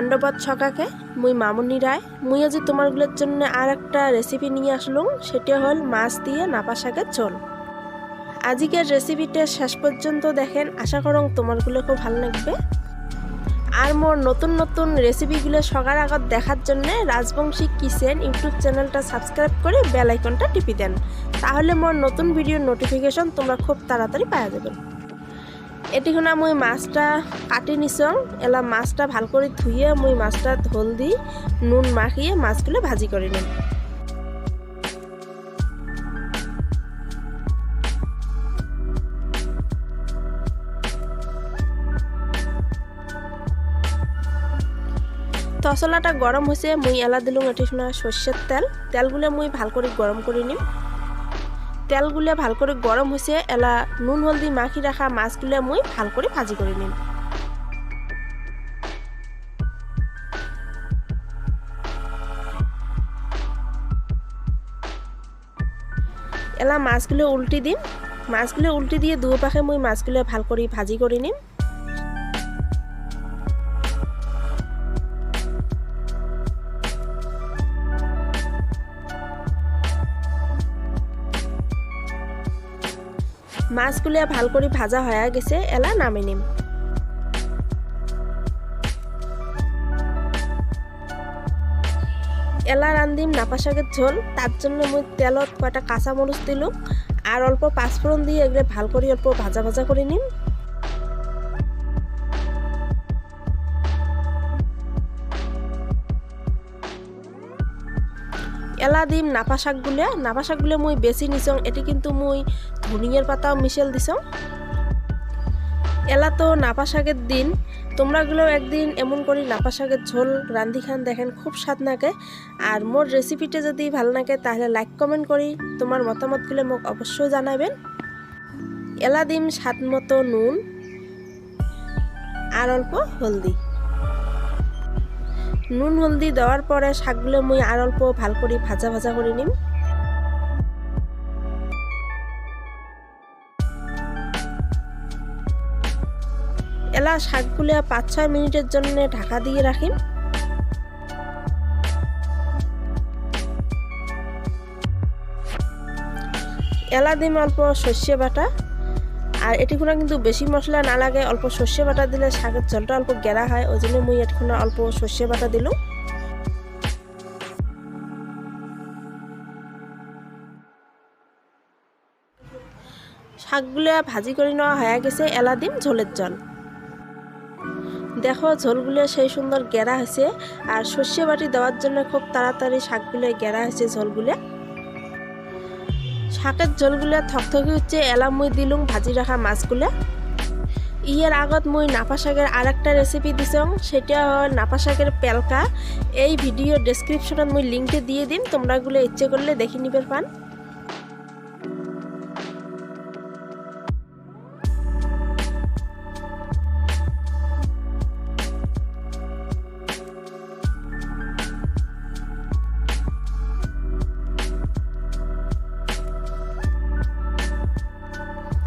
দণ্ডবাদ সকাকে মুই মামুনি রায়। মুই আজি তোমারগুলোর জন্য আর একটা রেসিপি নিয়ে আসলুম, সেটা হল মাছ দিয়ে নাপা শাকের ঝোল। আজকের রেসিপিটা শেষ পর্যন্ত দেখেন, আশা করং তোমারগুলো খুব ভালো লাগবে। আর মোর নতুন নতুন রেসিপিগুলো সবার আগত দেখার জন্য রাজবংশী কিচেন ইউটিউব চ্যানেলটা সাবস্ক্রাইব করে বেল আইকনটা টিপি দেন, তাহলে মোর নতুন ভিডিওর নোটিফিকেশন তোমরা খুব তাড়াতাড়ি পাওয়া যাবে। এটিখন মুই মাছটা কাটি নিছং। এলা মাছটা ভাল করে ধুয়ে মুই মাছটা হলদি নুন মাখিয়ে মাছগুলো ভাজি করে নিম। তসলাটা গরম হয়েছে, মুই এলা দিলুম এটি শোনা সর্ষের তেল। তেলগুলো মুই ভাল করে গরম করে নিম। তেলগুলো ভাল করে গরম হয়েছে, এলা নুন হলদি মাখি রাখা মাছগুলো মুই ভাল করে ভাজি করে নিম। এলা মাছগুলো উল্টি দিম। মাছগুলো উল্টি দিয়ে দু পাশে মুই মাছগুলো ভাল করে ভাজি করে নিম। মাছগুলো ভাল করে ভাজা হয়ে গেছে, এলা নামে নিম। এলা রান্ধিম নাপা শাকের ঝোল। তার জন্য মুই তেলত কয়টা কাঁচা মরিচ দিলুম আর অল্প পাঁচফোড়ন দিয়ে এগুলো ভাল করে অল্প ভাজা ভাজা করে নিম। এলা দিম নাপা শাকগুলো মুই বেশি নিছং। এটি কিন্তু মুই ধনিয়ার পাতাও মিশেল দিছং। এলা তো নাপা শাকের দিন, তোমরাগুলো একদিন এমন করে নাপা শাকের ঝোল রান্ধি খান, দেখেন খুব স্বাদ লাগে। আর মোর রেসিপিটা যদি ভালো লাগে তাহলে লাইক কমেন্ট করি তোমার মতামতগুলো মোক অবশ্যই জানাবেন। এলা দিম স্বাদ মতো নুন আর অল্প হলদি। নুন হলদি দেওয়ার পরে শাকগুলো মুই আর অল্প ভাল করে ভাজা ভাজা করে নিম। এলা শাকগুলো 5-6 মিনিটের জন্য ঢাকা দিয়ে রাখিম। এলা দিম অল্প সর্ষে বাটা। আর এটিখানে কিন্তু বেশি মশলা না লাগে, অল্প সর্ষে বাটা দিলে শাকের ঝোলটা অল্প গেরা হয়, ওই জন্য মুই এটিখানে অল্প সর্ষে বাটা দিলুম। শাকগুলো ভাজি করে নেওয়া হয়ে গেছে, এলা দিম ঝোলের জল। দেখো ঝোলগুলো সেই সুন্দর গেরা হয়েছে, আর সর্ষে বাটি দেওয়ার জন্য খুব তাড়াতাড়ি শাকগুলো গেরা হয়েছে ঝোলগুলো। শাকের ঝোলগুলো থকথকি হচ্ছে, এলা মুই দিলুম ভাজি রাখা মাছগুলো। ইয়ের আগত মুই নাপা শাকের আর একটা রেসিপি দিছং, সেটা হল নাপা শাকের পেলকা। এই ভিডিও ডেসক্রিপশনত মুই লিঙ্কটা দিয়ে দিম, তোমরাগুলো ইচ্ছে করলে দেখে নিবে পান।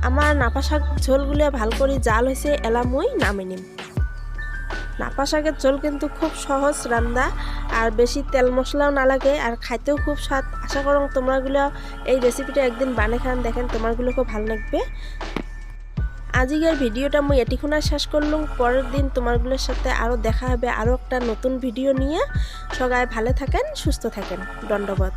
আমার নাপা শাক ঝোলগুলো ভাল করে জাল হয়েছে, এলা মুই নামে নিম। নাপা শাকের ঝোল কিন্তু খুব সহজ রান্না, আর বেশি তেল মশলাও না লাগে, আর খাইতেও খুব স্বাদ। আশা করং তোমরাগুলো এই রেসিপিটা একদিন বানিয়ে খান, দেখেন তোমারগুলো খুব ভালো লাগবে। আজকের ভিডিওটা মুই এটিখানে শেষ করলুম। পরের দিন তোমারগুলোর সাথে আরও দেখা হবে আরও একটা নতুন ভিডিও নিয়ে। সবাই ভালো থাকেন, সুস্থ থাকেন। ধন্যবাদ।